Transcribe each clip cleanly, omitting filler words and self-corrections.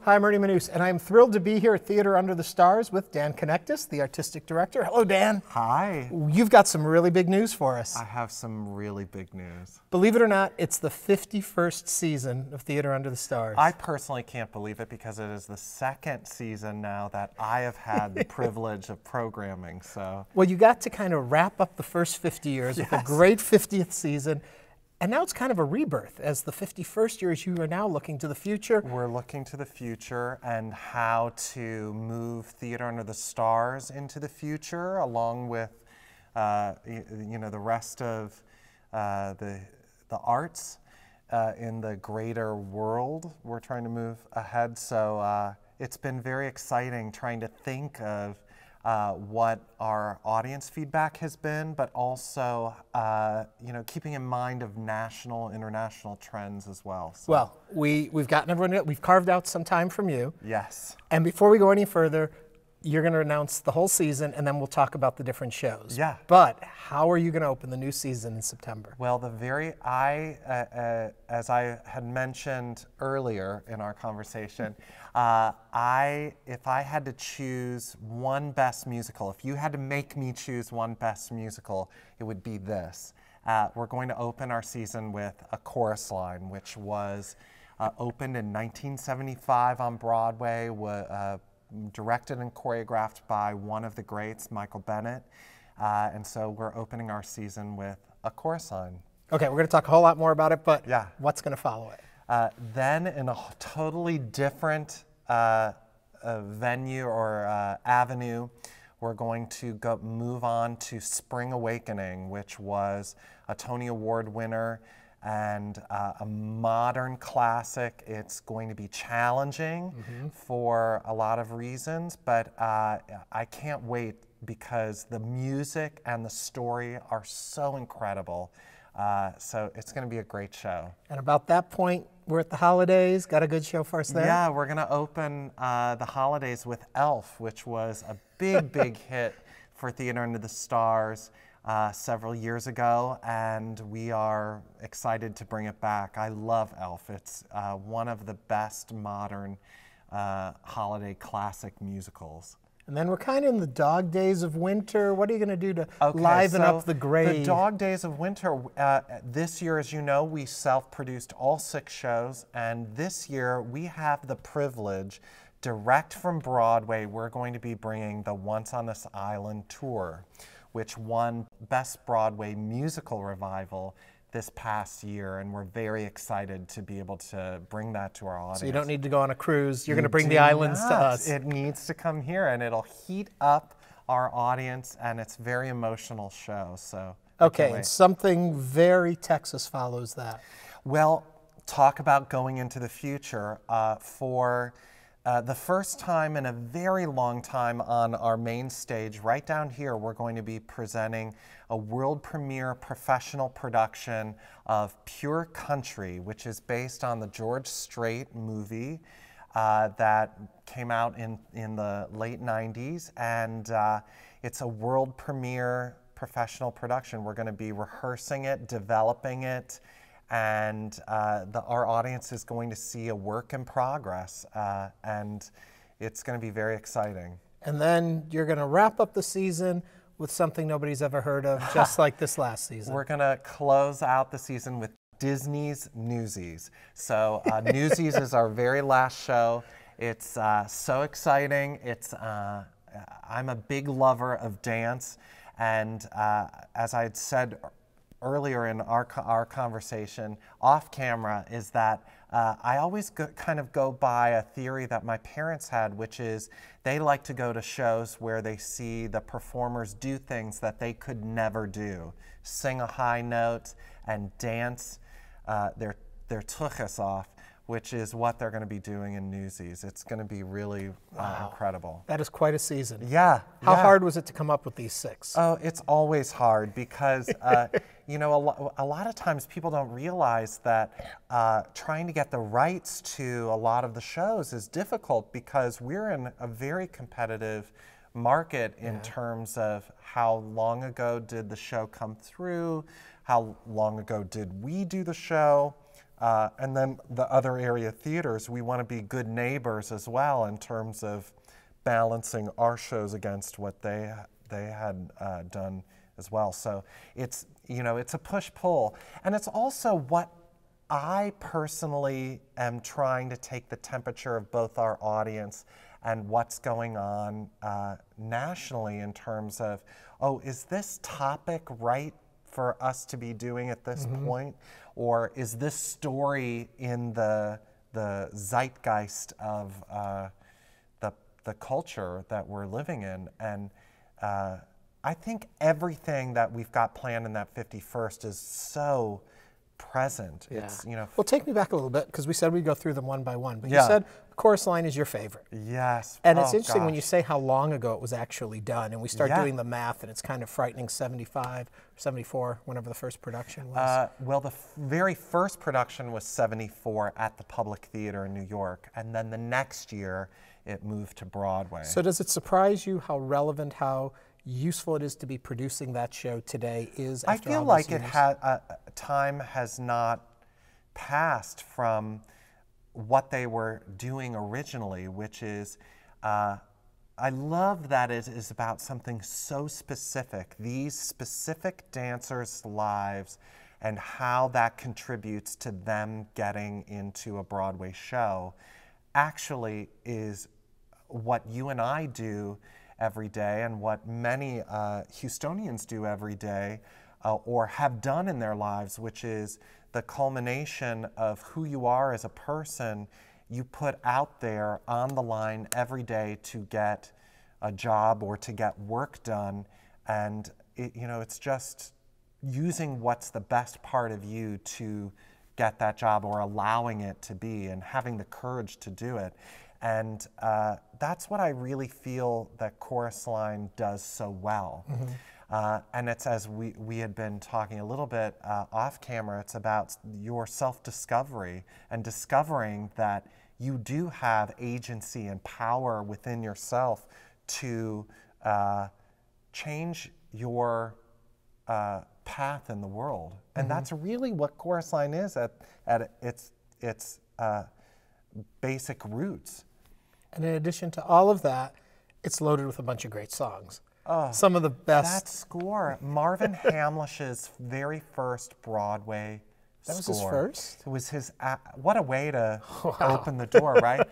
Hi, I'm Ernie Manous, and I'm thrilled to be here at Theater Under the Stars with Dan Connectus, the artistic director. Hello, Dan. Hi. You've got some really big news for us. I have some really big news. Believe it or not, it's the 51st season of Theater Under the Stars. I personally can't believe it because it is the second season now that I have had the privilege of programming. So. Well, you got to kind of wrap up the first 50 years with a great 50th season. And now it's kind of a rebirth as the 51st year, as you are now looking to the future. We're looking to the future and how to move Theater Under the Stars into the future, along with the rest of the arts in the greater world. We're trying to move ahead, so it's been very exciting trying to think of what our audience feedback has been, but also keeping in mind of national, international trends as well. So. Well, we've gotten everyone, we've carved out some time from you. Yes. And before we go any further, you're going to announce the whole season, and then we'll talk about the different shows. Yeah. But how are you going to open the new season in September? Well, as I had mentioned earlier in our conversation, if I had to choose one best musical, if you had to make me choose one best musical, it would be this. We're going to open our season with A Chorus Line, which was opened in 1975 on Broadway, directed and choreographed by one of the greats, Michael Bennett. And so we're opening our season with A Chorus Line. Okay, we're going to talk a whole lot more about it, but yeah. What's going to follow it? Then in a totally different venue or avenue, we're going to move on to Spring Awakening, which was a Tony Award winner and a modern classic. It's going to be challenging for a lot of reasons, but I can't wait because the music and the story are so incredible. So it's going to be a great show. And about that point, we're at the holidays. Got a good show for us there? Yeah, we're going to open the holidays with Elf, which was a big, big hit for Theater Under the Stars several years ago, and we are excited to bring it back. I love Elf. It's one of the best modern holiday classic musicals. And then we're kind of in the dog days of winter. What are you going to do to liven up the grave? The dog days of winter, this year, as you know, we self-produced all 6 shows, and this year we have the privilege, direct from Broadway, we're going to be bringing the Once on This Island tour, which won Best Broadway Musical Revival this past year, and we're very excited to be able to bring that to our audience. So you don't need to go on a cruise. You're going to bring the islands to us. It needs to come here, and it'll heat up our audience, and it's a very emotional show. So okay, and something very Texas follows that. Well, talk about going into the future. For the first time in a very long time on our main stage, right down here, we're going to be presenting a world premiere professional production of Pure Country, which is based on the George Strait movie that came out in the late 90s. And it's a world premiere professional production. We're going to be rehearsing it, developing it, and our audience is going to see a work in progress, and it's going to be very exciting. And then you're going to wrap up the season with something nobody's ever heard of, just like this last season. We're going to close out the season with Disney's Newsies. So Newsies is our very last show. It's so exciting. I'm a big lover of dance, and as I had said earlier in our conversation off camera, is that I always kind of go by a theory that my parents had, which is they like to go to shows where they see the performers do things that they could never do. Sing a high note and dance their tuchus off, which is what they're going to be doing in Newsies. It's going to be really incredible. That is quite a season. Yeah. How hard was it to come up with these 6? Oh, it's always hard because, a lot of times people don't realize that trying to get the rights to a lot of the shows is difficult because we're in a very competitive market in terms of how long ago did the show come through, how long ago did we do the show, And then the other area theaters, we want to be good neighbors as well in terms of balancing our shows against what they had done as well. So it's, you know, it's a push-pull. And it's also what I personally am trying to take the temperature of both our audience and what's going on nationally in terms of, oh, is this topic right for us to be doing at this point? Or is this story in the zeitgeist of the culture that we're living in? And I think everything that we've got planned in that 51st is so present. Yeah. It's, you know. Well, take me back a little bit, because we said we'd go through them one by one. But you Yeah. said Chorus Line is your favorite. Yes. And it's Oh, interesting when gosh. you say how long ago it was actually done, and we start Yeah. doing the math, and it's kind of frightening, 75, 74, whenever the first production was. Well, the very first production was 74 at the Public Theater in New York, and then the next year it moved to Broadway. So does it surprise you how relevant, how useful it is to be producing that show today is I after feel all like these it years? time has not passed from what they were doing originally, which is, I love that it is about something so specific, these specific dancers' lives and how that contributes to them getting into a Broadway show actually is what you and I do every day and what many Houstonians do every day or have done in their lives, which is the culmination of who you are as a person you put out there on the line every day to get a job or to get work done. And it's just using what's the best part of you to get that job or allowing it to be and having the courage to do it. And that's what I really feel that Chorus Line does so well. And it's, as we had been talking a little bit off camera, it's about your self-discovery and discovering that you do have agency and power within yourself to change your path in the world. And that's really what Chorus Line is at its basic roots. And in addition to all of that, it's loaded with a bunch of great songs. Some of the best. That score, Marvin Hamlish's very first Broadway That was score. his first? It was his, what a way to open the door, right?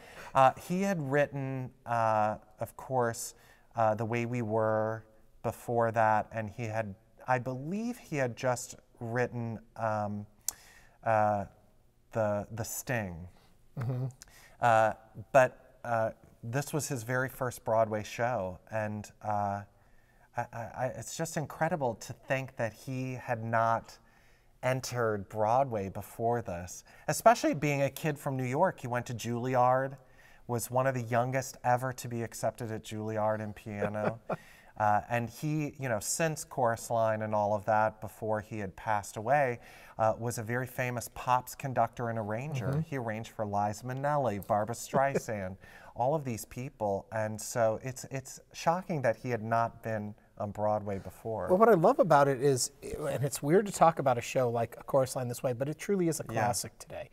He had written, of course, The Way We Were before that, and he had, I believe he had just written The Sting. But this was his very first Broadway show, and it's just incredible to think that he had not entered Broadway before this, especially being a kid from New York. He went to Juilliard, was one of the youngest ever to be accepted at Juilliard in piano. And he, since Chorus Line and all of that, before he had passed away, was a very famous pops conductor and arranger. He arranged for Liza Minnelli, Barbra Streisand, all of these people. And so it's shocking that he had not been on Broadway before. Well, what I love about it is, and it's weird to talk about a show like A Chorus Line this way, but it truly is a classic today.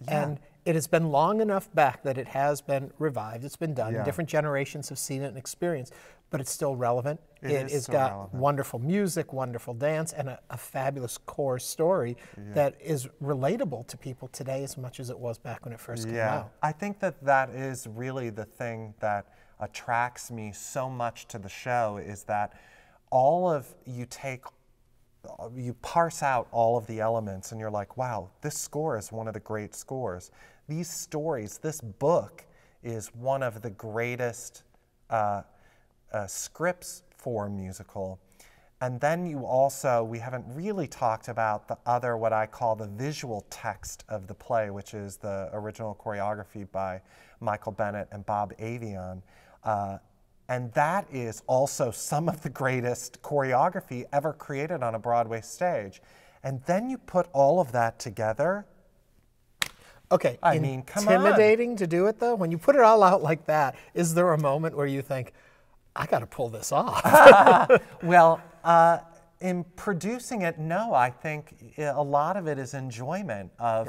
And it has been long enough back that it has been revived. It's been done. Different generations have seen it and experienced, but it's still relevant. It's got relevant. wonderful music, wonderful dance, and a fabulous core story that is relatable to people today as much as it was back when it first came out. I think that is really the thing that attracts me so much to the show, is that you parse out all of the elements and you're like, wow, this score is one of the great scores. These stories, this book is one of the greatest scripts for a musical. And then we haven't really talked about the other, what I call the visual text of the play, which is the original choreography by Michael Bennett and Bob Avion. And that is also some of the greatest choreography ever created on a Broadway stage. And then you put all of that together. Okay, I mean, come on. intimidating to do it though? When you put it all out like that, is there a moment where you think, I got to pull this off? Well, in producing it, no. I think a lot of it is enjoyment of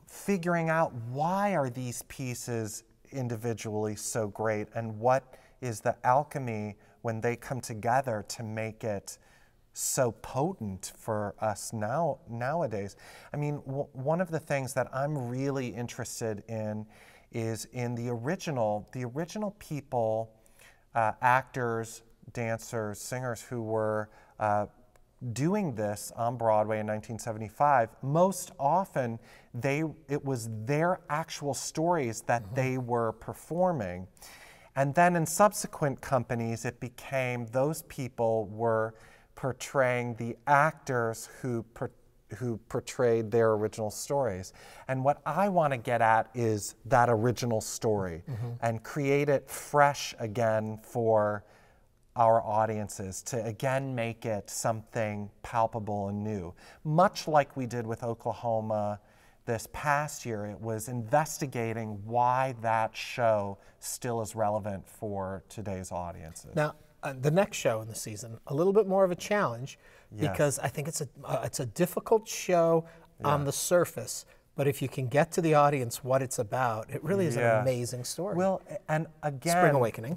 figuring out why are these pieces individually so great, and what is the alchemy when they come together to make it so potent for us nowadays. I mean, one of the things that I'm really interested in is in the original people, actors, dancers, singers who were doing this on Broadway in 1975. Most often, it was their actual stories that they were performing. And then in subsequent companies, it became those people were portraying the actors who portrayed their original stories. And what I want to get at is that original story and create it fresh again for our audiences, to again make it something palpable and new. Much like we did with Oklahoma this past year, it was investigating why that show still is relevant for today's audiences. Now, the next show in the season, a little bit more of a challenge, because I think it's a difficult show on the surface, but if you can get to the audience what it's about, it really is an amazing story. Well, and again,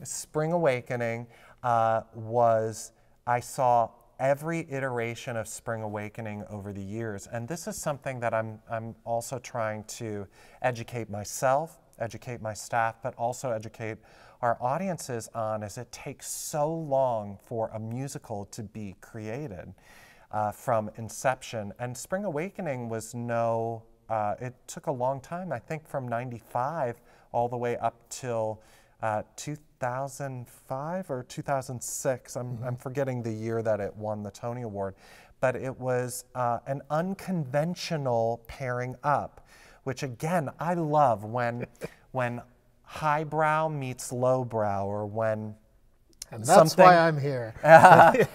Spring Awakening I saw every iteration of Spring Awakening over the years, and this is something that I'm also trying to educate myself, educate my staff, but also educate our audiences on, is it takes so long for a musical to be created from inception. And Spring Awakening was it took a long time, I think from 95 all the way up till 2005 or 2006. I'm forgetting the year that it won the Tony Award. But it was an unconventional pairing up, which again, I love when highbrow meets lowbrow, or when and that's why I'm here.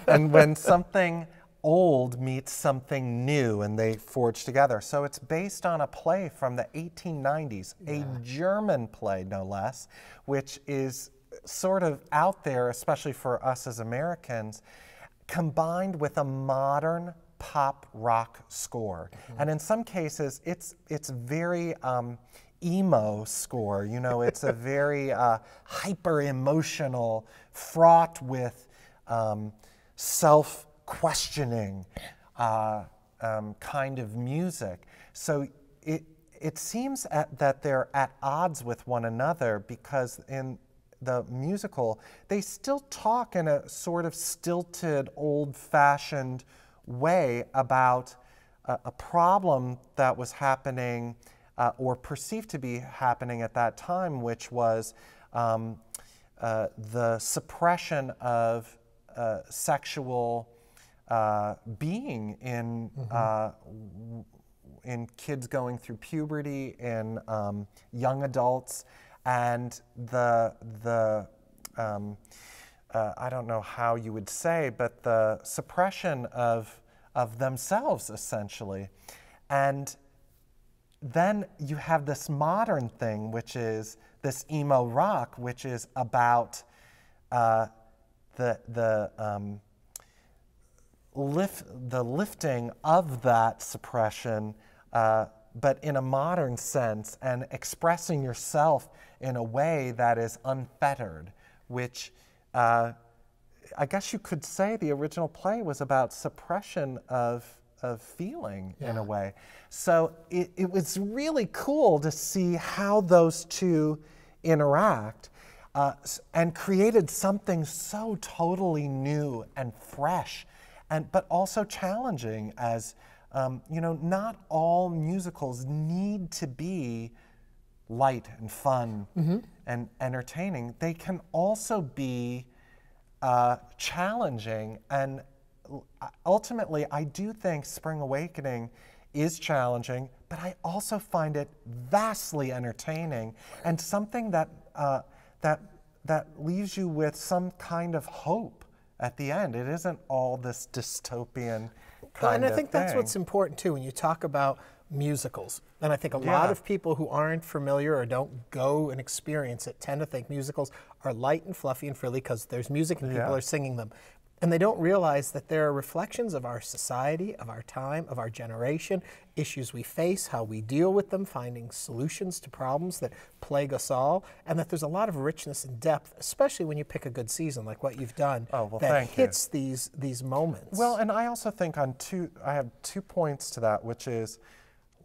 And when something old meets something new and they forge together. So it's based on a play from the 1890s, a German play no less, which is sort of out there, especially for us as Americans, combined with a modern pop rock score. And in some cases, it's very emo score. You know, it's a very hyper emotional, fraught with self-questioning kind of music. So it seems that they're at odds with one another, because in the musical, they still talk in a sort of stilted, old-fashioned way about a problem that was happening or perceived to be happening at that time, which was the suppression of sexual being in kids going through puberty, in young adults, and I don't know how you would say, but the suppression of themselves, essentially. And then you have this modern thing, which is this emo rock, which is about the lifting of that suppression, but in a modern sense, and expressing yourself in a way that is unfettered, which I guess you could say the original play was about suppression of feeling in a way. So it was really cool to see how those two interact and created something so totally new and fresh, but also challenging, as you know, not all musicals need to be light and fun and entertaining. They can also be challenging, and ultimately I do think Spring Awakening is challenging, but I also find it vastly entertaining, and something that that leaves you with some kind of hope at the end. It isn't all this dystopian kind of And I think that's what's important too when you talk about musicals. And I think a lot of people who aren't familiar or don't go and experience it tend to think musicals are light and fluffy and frilly because there's music and people are singing them. And they don't realize that there are reflections of our society, of our time, of our generation, issues we face, how we deal with them, finding solutions to problems that plague us all, and that there's a lot of richness and depth, especially when you pick a good season like what you've done, that hits these moments. Well, and I also think I have 2 points to that, which is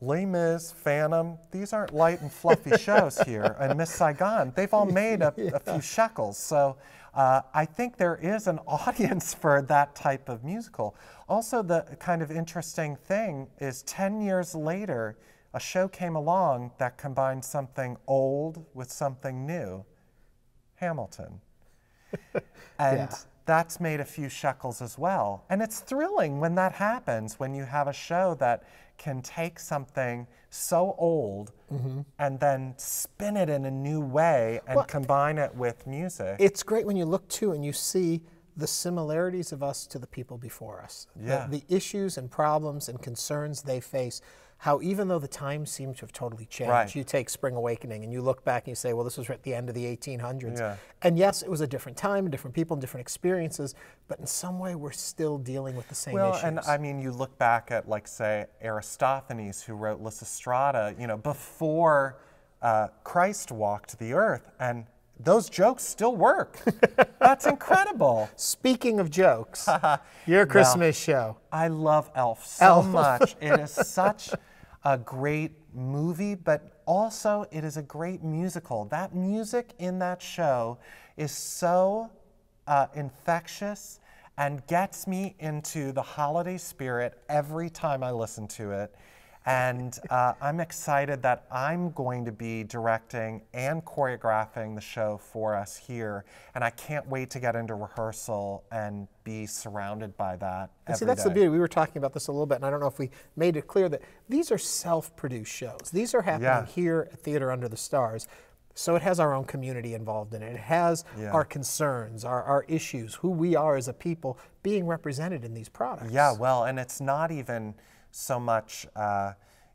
Les Mis, Phantom, these aren't light and fluffy shows here, and Miss Saigon, they've all made a few shekels. So I think there is an audience for that type of musical. Also, the kind of interesting thing is 10 years later, a show came along that combined something old with something new, Hamilton. And that's made a few shekels as well. And it's thrilling when that happens, when you have a show that can take something so old and then spin it in a new way and combine it with music. It's great when you look too and you see the similarities of us to the people before us. The issues and problems and concerns they face, how even though the times seem to have totally changed, you take Spring Awakening and you look back and you say, well, this was at the end of the 1800s. And yes, it was a different time, different people, and different experiences, but in some way we're still dealing with the same issues. Well, and I mean, you look back at, like, say, Aristophanes, who wrote Lysistrata, you know, before Christ walked the earth, and those jokes still work. That's incredible. Speaking of jokes, your Christmas show. I love Elf so much. It is such a great movie, but also it is a great musical. That music in that show is so infectious and gets me into the holiday spirit every time I listen to it. And I'm excited that I'm going to be directing and choreographing the show for us here. And I can't wait to get into rehearsal and be surrounded by that every See, that's day. the beauty. We were talking about this a little bit, and I don't know if we made it clear that these are self-produced shows. These are happening here at Theater Under the Stars. So it has our own community involved in it. It has our concerns, our issues, who we are as a people being represented in these products. Yeah, well, and it's not even so much,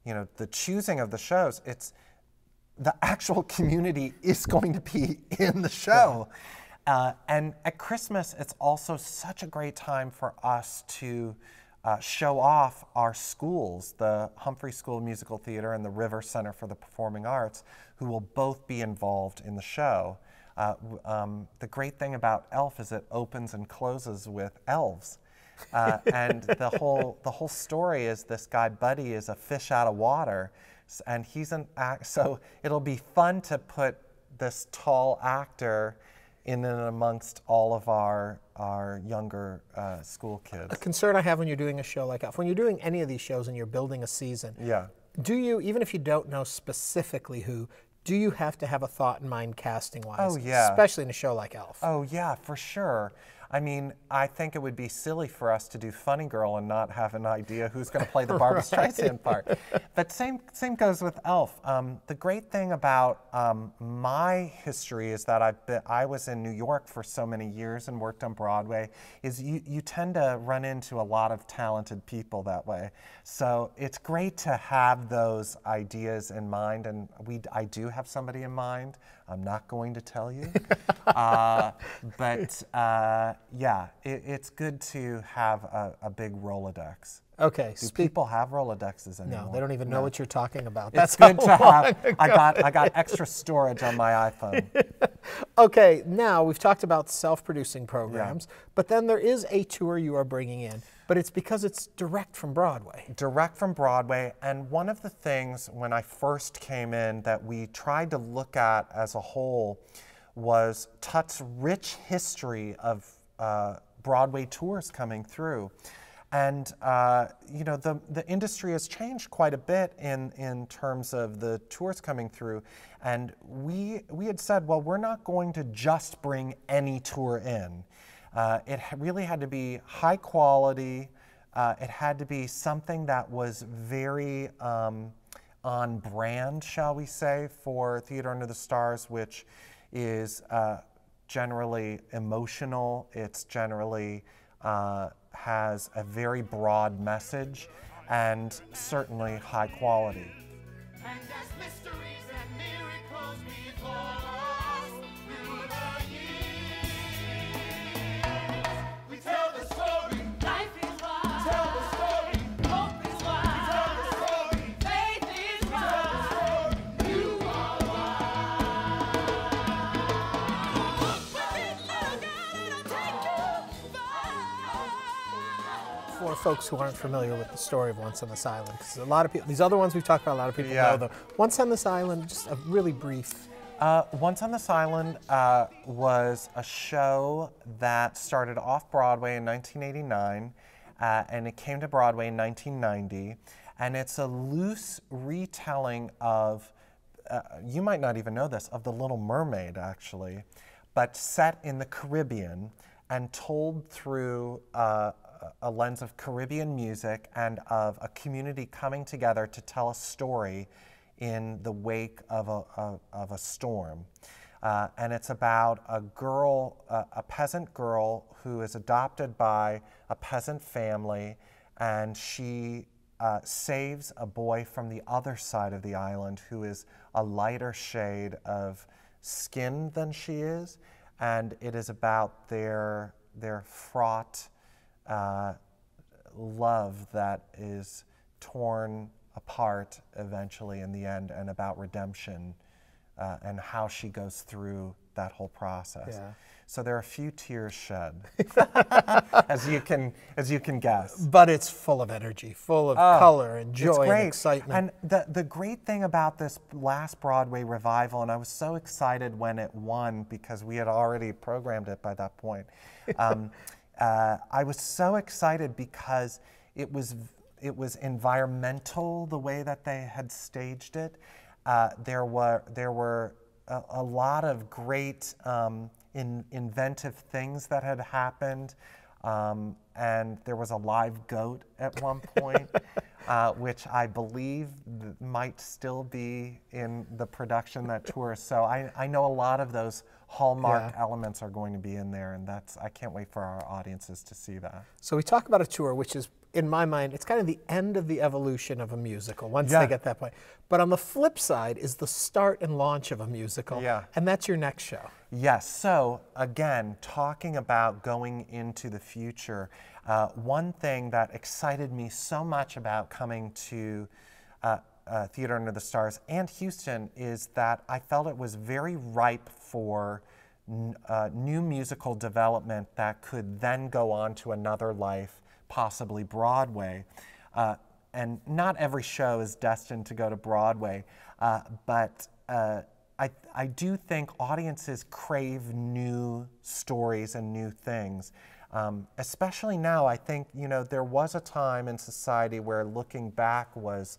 you know, the choosing of the shows. It's the actual community is going to be in the show. And at Christmas, it's also such a great time for us to show off our schools, the Humphrey School of Musical Theater and the River Center for the Performing Arts, who will both be involved in the show. The great thing about Elf is it opens and closes with elves. And the whole story is this guy Buddy is a fish out of water, and he's so it'll be fun to put this tall actor in and amongst all of our younger school kids. A concern I have when you're doing a show like Elf, when you're doing any of these shows and you're building a season, do you, even if you don't know specifically who, do you have to have a thought in mind casting-wise? Oh, yeah. Especially in a show like Elf. Oh, yeah, for sure. I mean, I think it would be silly for us to do Funny Girl and not have an idea who's going to play the Barbra Streisand part. But same goes with Elf. The great thing about my history is that I was in New York for so many years and worked on Broadway, is you tend to run into a lot of talented people that way. So it's great to have those ideas in mind, and I do have somebody in mind. I'm not going to tell you. But yeah, it's good to have a big Rolodex. Okay. Do people have Rolodexes anymore? No, they don't even know what you're talking about. It's good to have. I got extra storage on my iPhone. Okay, now we've talked about self-producing programs, but then there is a tour you are bringing in, but it's because it's direct from Broadway. Direct from Broadway, and one of the things when I first came in that we tried to look at as a whole was TUTS' rich history of Broadway tours coming through. And you know, the industry has changed quite a bit in terms of the tours coming through. And we had said, well, we're not going to just bring any tour in. It really had to be high quality. It had to be something that was very on brand, shall we say, for Theater Under the Stars, which is generally emotional. It's generally has a very broad message and certainly high quality. And as mysteries and miracles before us through the years, we tell folks who aren't familiar with the story of Once on This Island, because a lot of people, these other ones we've talked about, a lot of people know them. Once on This Island, just a really brief. Once on This Island was a show that started off Broadway in 1989, and it came to Broadway in 1990, and it's a loose retelling of, you might not even know this, of The Little Mermaid, actually, but set in the Caribbean and told through a lens of Caribbean music and of a community coming together to tell a story in the wake of a storm. And it's about a girl, a peasant girl who is adopted by a peasant family, and she saves a boy from the other side of the island who is a lighter shade of skin than she is, and it is about their fraught love that is torn apart eventually in the end, and about redemption and how she goes through that whole process. Yeah. So there are a few tears shed, as you can guess. But it's full of energy, full of color and joy and excitement. And the great thing about this last Broadway revival, and I was so excited when it won because we had already programmed it by that point. I was so excited because it was environmental the way that they had staged it. There were a lot of great inventive things that had happened, and there was a live goat at one point, which I believe might still be in the production that tours. So I know a lot of those hallmark elements are going to be in there, and I can't wait for our audiences to see that. So we talk about a tour, which is, in my mind, it's kind of the end of the evolution of a musical once they get that point. But on the flip side is the start and launch of a musical, and that's your next show. Yes, so again, talking about going into the future, one thing that excited me so much about coming to Theater Under the Stars and Houston is that I felt it was very ripe for new musical development that could then go on to another life, possibly Broadway. And not every show is destined to go to Broadway, but I do think audiences crave new stories and new things. Especially now, I think, there was a time in society where looking back was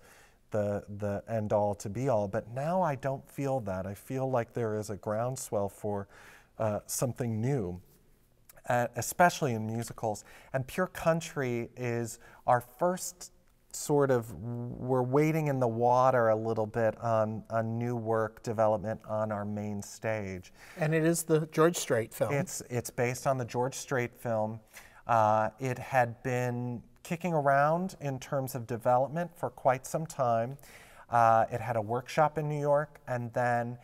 the end all to be all, but now I don't feel that. I feel like there is a groundswell for something new. Especially in musicals. And Pure Country is our first sort of, we're wading in the water a little bit on new work development on our main stage. And it is the George Strait film. It's based on the George Strait film. It had been kicking around in terms of development for quite some time. It had a workshop in New York, and then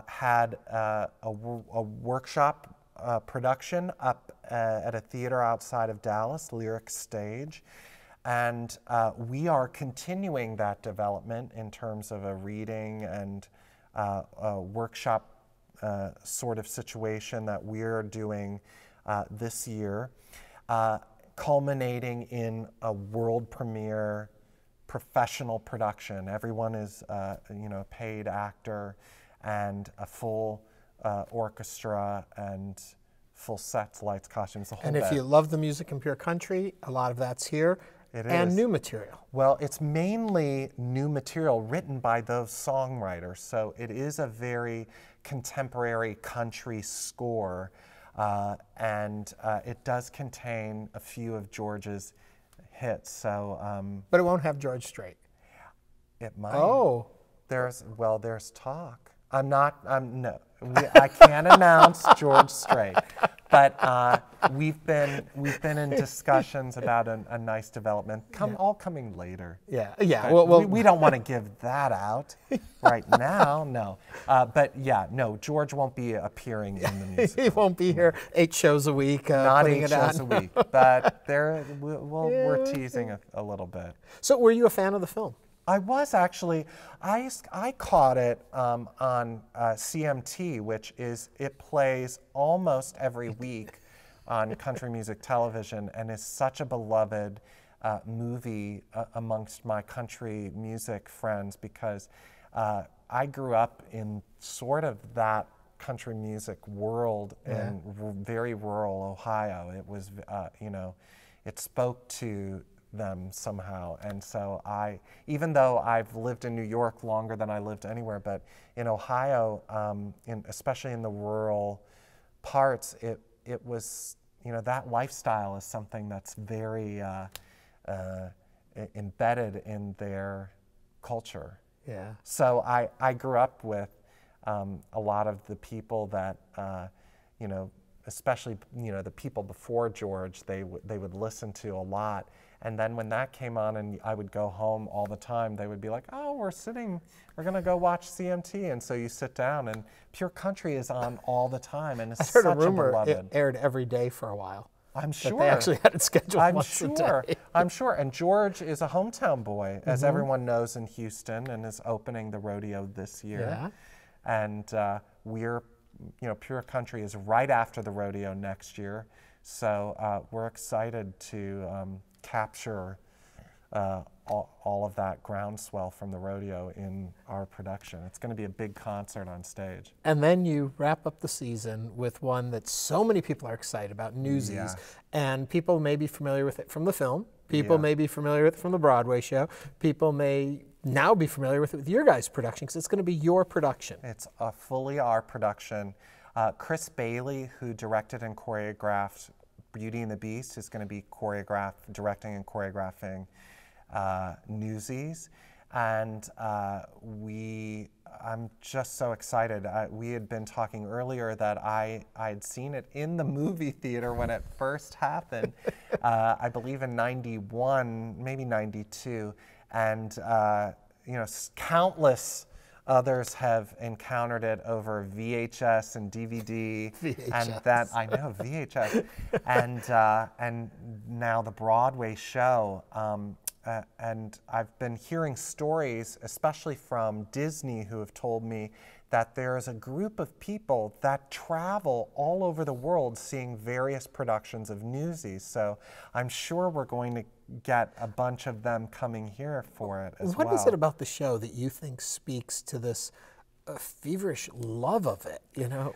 had a workshop production up at a theater outside of Dallas, Lyric Stage. And we are continuing that development in terms of a reading and a workshop sort of situation that we're doing this year, culminating in a world premiere professional production. Everyone is a paid actor and a full orchestra and full sets, lights, costumes, the whole And bit. if you love the music in Pure Country, a lot of that's here. It and is. New material. Well, it's mainly new material written by those songwriters, so it is a very contemporary country score, and it does contain a few of George's hits. So, but it won't have George Strait. It might. Oh. There's talk. No. I can't announce George Strait, but we've been in discussions about a nice development. All coming later. Yeah. Well, we don't want to give that out right now. No, but George won't be appearing in the musical. He won't be here 8 shows a week. Not putting 8 it shows on. a week, but we're teasing a little bit. So, were you a fan of the film? I was actually. I caught it on CMT, which it plays almost every week on country music television, and is such a beloved movie amongst my country music friends, because I grew up in sort of that country music world in very rural Ohio. It was, it spoke to them somehow. And so even though I've lived in New York longer than I lived anywhere, but in Ohio, especially in the rural parts, it was, that lifestyle is something that's very embedded in their culture. Yeah. So I grew up with a lot of the people that, especially, the people before George, they would listen to a lot. And then when that came on and I would go home all the time, they would be like, oh, we're going to go watch CMT. And so you sit down and Pure Country is on all the time. And it's such a beloved. It aired every day for a while. I'm sure. They actually had it scheduled once a day. I'm sure. And George is a hometown boy, as everyone knows, in Houston, and is opening the rodeo this year. Yeah. And we're, Pure Country is right after the rodeo next year. So we're excited to capture all of that groundswell from the rodeo in our production. It's going to be a big concert on stage. And then you wrap up the season with one that so many people are excited about, Newsies. Yeah. And people may be familiar with it from the film. People may be familiar with it from the Broadway show. People may now be familiar with it with your guys' production, because it's going to be your production. It's fully our production. Chris Bailey, who directed and choreographed Beauty and the Beast, is going to be directing and choreographing Newsies. And I'm just so excited. We had been talking earlier that I had seen it in the movie theater when it first happened, I believe in 91, maybe 92. And countless others have encountered it over VHS and DVD. And that, I know, VHS. And now the Broadway show. And I've been hearing stories, especially from Disney, who have told me that there is a group of people that travel all over the world seeing various productions of Newsies. So I'm sure we're going to get a bunch of them coming here for it as well. What is it about the show that you think speaks to this feverish love of it?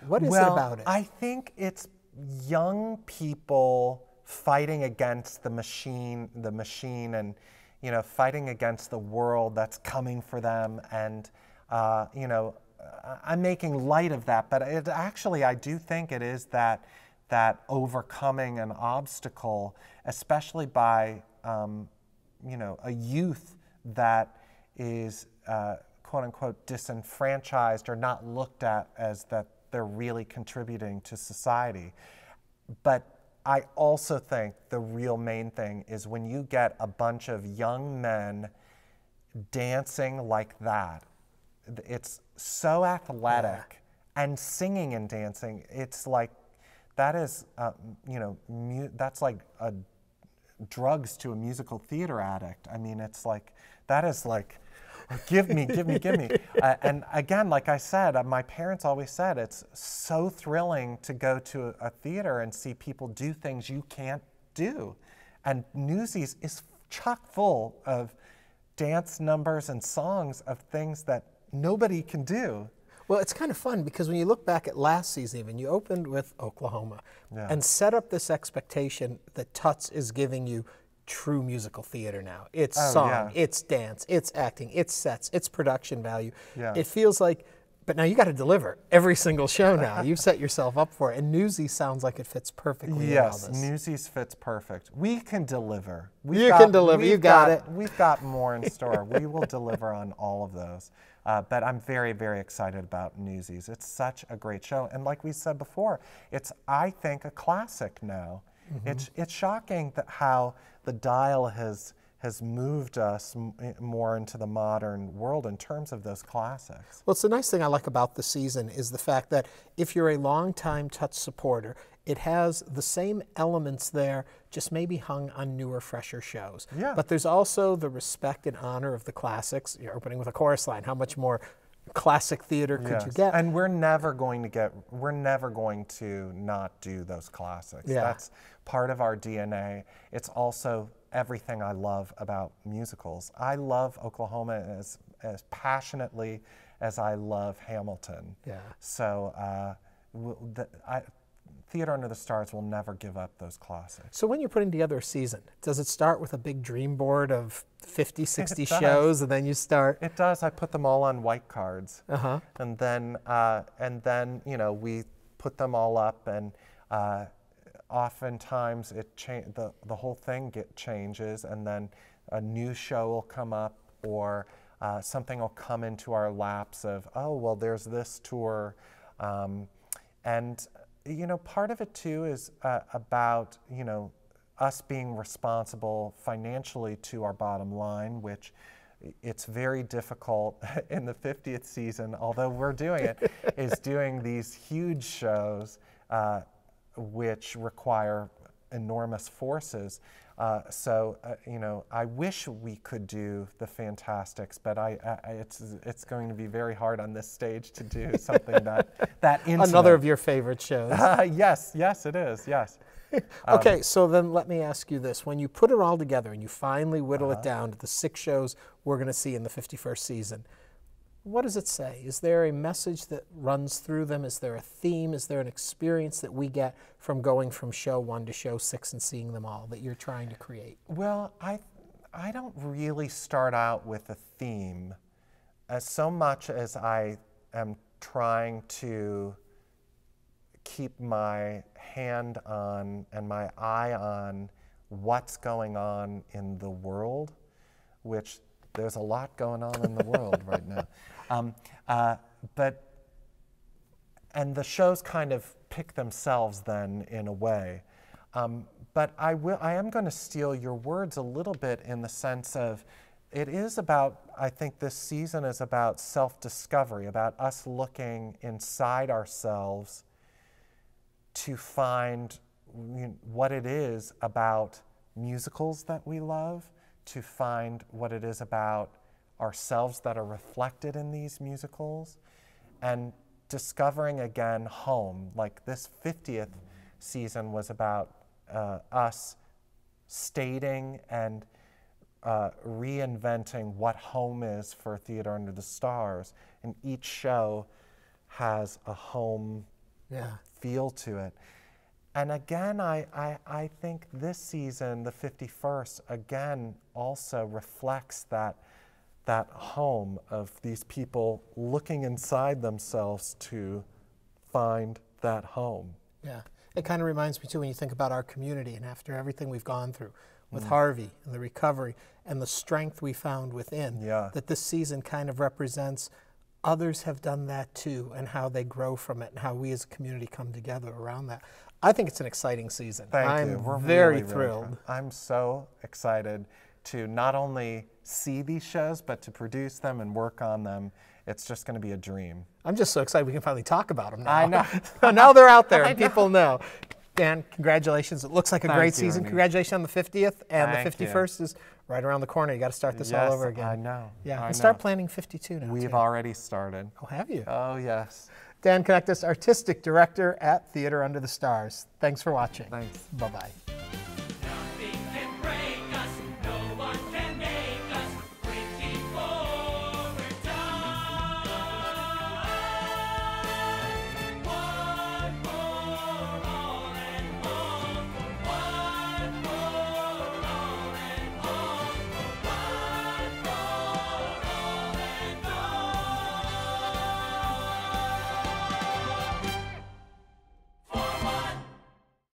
What is it about it? I think it's young people fighting against the machine and, fighting against the world that's coming for them. And, I'm making light of that, but I do think it is that overcoming an obstacle, especially by, a youth that is, quote unquote, disenfranchised or not looked at as that they're really contributing to society. But I also think the real main thing is when you get a bunch of young men dancing like that. It's so athletic, and singing and dancing. It's like that is, that's like drugs to a musical theater addict. I mean, it's like that is like, give me. And again, like I said, my parents always said it's so thrilling to go to a theater and see people do things you can't do. And Newsies is chock full of dance numbers and songs of things that nobody can do. Well, it's kind of fun because when you look back at last season even, you opened with Oklahoma and set up this expectation that TUTS is giving you true musical theater now. It's song, it's dance, it's acting, it's sets, it's production value. It feels like, but now you got to deliver every single show now. You've set yourself up for it. And Newsies sounds like it fits perfectly in all this. Yes, Newsies fits perfect. We can deliver. You can deliver, you got it. We've got more in store. We will deliver on all of those. But I'm very, very excited about Newsies. It's such a great show. And like we said before, it's, I think, a classic now. It's shocking that how the dial has moved us more into the modern world in terms of those classics. Well, it's the nice thing I like about the season is the fact that if you're a longtime TUTS supporter, it has the same elements there, just maybe hung on newer, fresher shows. But there's also the respect and honor of the classics. You're opening with a chorus line. How much more classic theater could you get? And we're never going to not do those classics. That's part of our DNA. It's also everything I love about musicals. I love Oklahoma as passionately as I love Hamilton. Yeah. So Theater Under the Stars will never give up those classics. So when you're putting together a season, does it start with a big dream board of 50, 60 It does. shows, and then you start? It does. I put them all on white cards, Uh-huh. and then you know, we put them all up, and oftentimes the whole thing changes, and then a new show will come up, or something will come into our laps of, oh, well, there's this tour, and you know, part of it too is about, you know, us being responsible financially to our bottom line, which it's very difficult in the 50th season, although we're doing it, is doing these huge shows which require enormous forces. You know, I wish we could do the Fantastics, but it's going to be very hard on this stage to do something that intimate. Another of your favorite shows. Yes, it is, yes. Okay, so then let me ask you this. When you put it all together and you finally whittle it down to the 6 shows we're going to see in the 51st season, what does it say? Is there a message that runs through them? Is there a theme? Is there an experience that we get from going from show 1 to show 6 and seeing them all that you're trying to create? Well, I don't really start out with a theme so much as I am trying to keep my hand on and my eye on what's going on in the world, which there's a lot going on in the world right now. And the shows kind of pick themselves then in a way. But I am going to steal your words a little bit in the sense of it is about, I think this season is about self-discovery, about us looking inside ourselves to find what it is about musicals that we love, to find what it is about ourselves that are reflected in these musicals, and discovering again home. Like this 50th season was about us stating and reinventing what home is for Theater Under the Stars, and each show has a home feel to it. And again, I think this season, the 51st, again also reflects that home of these people looking inside themselves to find that home. Yeah, it kind of reminds me too when you think about our community and after everything we've gone through with Harvey and the recovery and the strength we found within, that this season kind of represents others have done that too and how they grow from it and how we as a community come together around that. I think it's an exciting season. Thank you. I'm very thrilled. Really, I'm so excited to not only see these shows, but to produce them and work on them. It's just going to be a dream. I'm just so excited we can finally talk about them now. I know. Now they're out there and people know. Dan, congratulations. It looks like a great season. Ernie. Congratulations on the 50th, and Thank the 51st is right around the corner. You got to start this all over again. I know. Yeah, I and start know. planning 52 now. We've too. already started. Oh, have you? Oh, yes. Dan Connectus, Artistic Director at Theater Under the Stars. Thanks for watching. Thanks. Bye-bye.